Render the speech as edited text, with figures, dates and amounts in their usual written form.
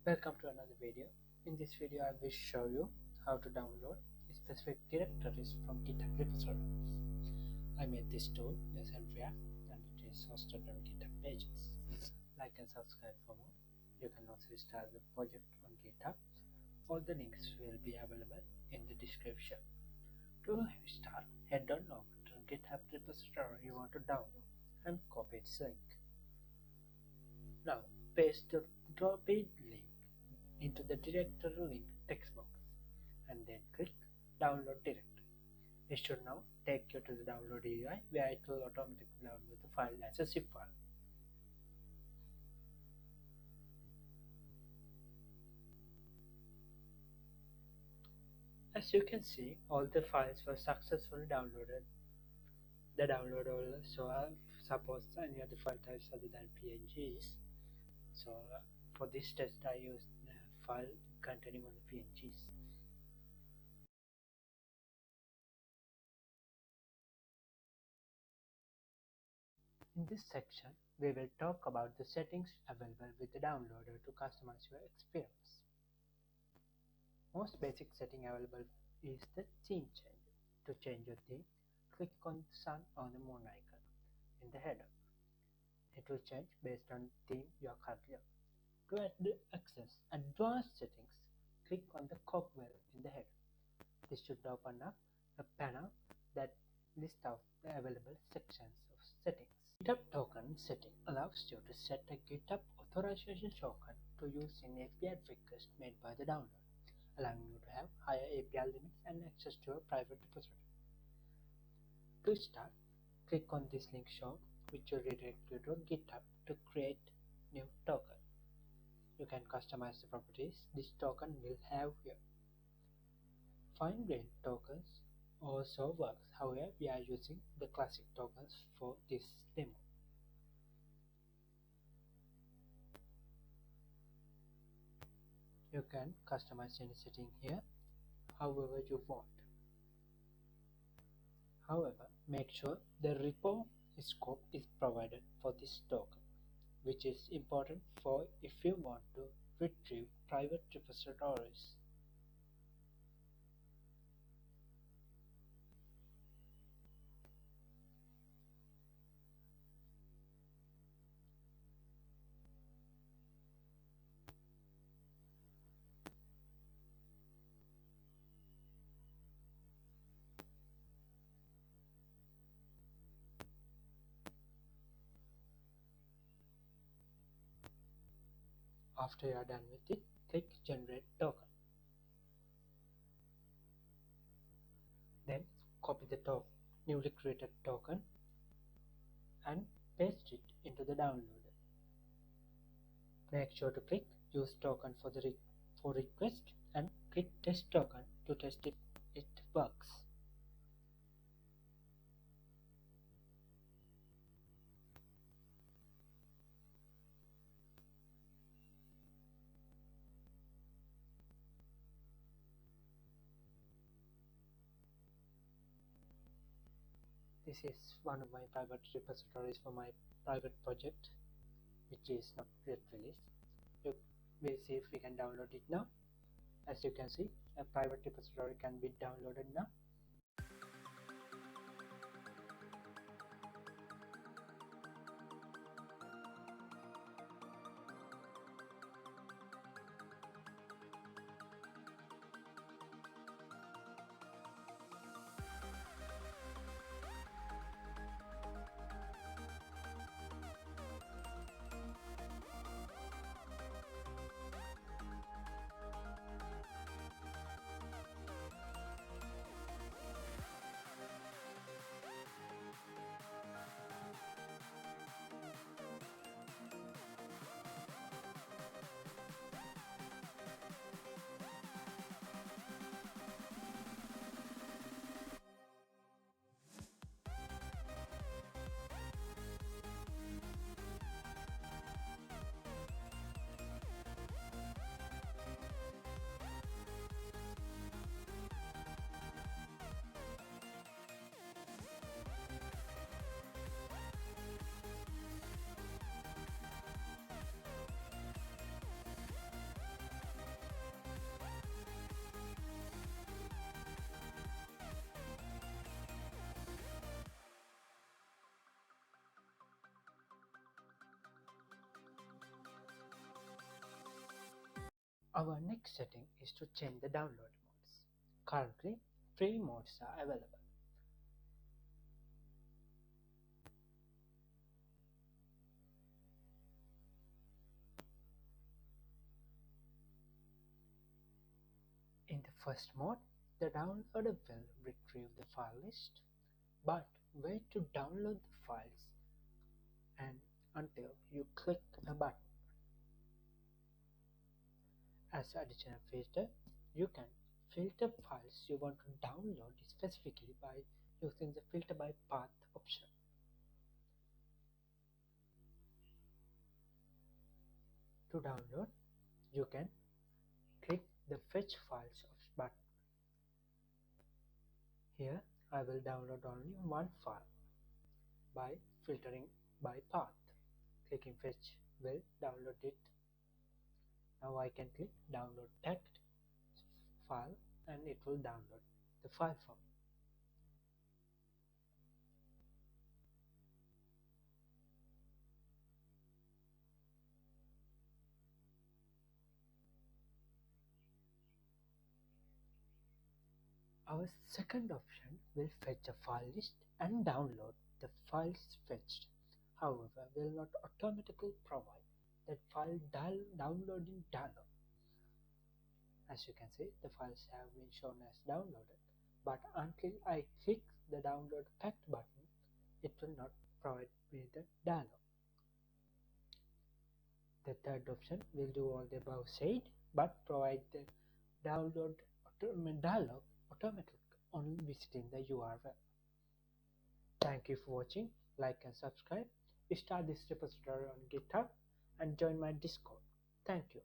Welcome to another video. In this video I will show you how to download specific directories from GitHub repositories. I made this tool using React and it is hosted on GitHub pages. Like and subscribe for more. You can also start the project on GitHub. All the links will be available in the description. To start, head on over to GitHub repository you want to download and copy its link. Now paste the copied link into the directory link text box and then click download directory. It should now take you to the download UI where it will automatically download the file as a zip file. As you can see, all the files were successfully downloaded. The download also supports any other file types other than PNGs. So for this test I used the file containing only PNGs. In this section, we will talk about the settings available with the downloader to customize your experience. Most basic setting available is the theme changer. To change your theme, click on the sun or the moon icon in the header. It will change based on the theme you are currently on. To access advanced settings, click on the cogwheel in the header. This should open up a panel that lists out the available sections of settings. GitHub token setting allows you to set a GitHub authorization token to use in API request made by the downloader, allowing you to have higher API limits and access to a private repository. To start, click on this link shown, which will redirect you to GitHub to create new token. You can customize the properties this token will have here. Fine-grained tokens also works, however we are using the classic tokens for this demo. You can customize any setting here however you want. However, make sure the repo scope is provided for this token, which is important for if you want to retrieve private repositories. After you are done with it, click Generate Token. Then copy the newly created token and paste it into the downloader. Make sure to click Use Token for the request and click Test Token to test if it works. This is one of my private repositories for my private project, which is not yet released. We'll see if we can download it now. As you can see, a private repository can be downloaded now. Our next setting is to change the download modes. Currently, three modes are available. In the first mode, the downloader will retrieve the file list, but wait to download the files and until you click a button. As additional feature, you can filter files you want to download specifically by using the filter by path option. To download, you can click the fetch files button. Here I will download only one file by filtering by path. Clicking fetch will download it. Now I can click download text file and it will download the file for me. Our second option will fetch a file list and download the files fetched. However, will not automatically provide that file downloading dialog. As you can see, the files have been shown as downloaded, but until I click the download fact button, it will not provide me the dialog. The third option will do all the above said, but provide the download dialog automatically on visiting the URL. Thank you for watching. Like and subscribe. Start this repository on GitHub and join my Discord. Thank you.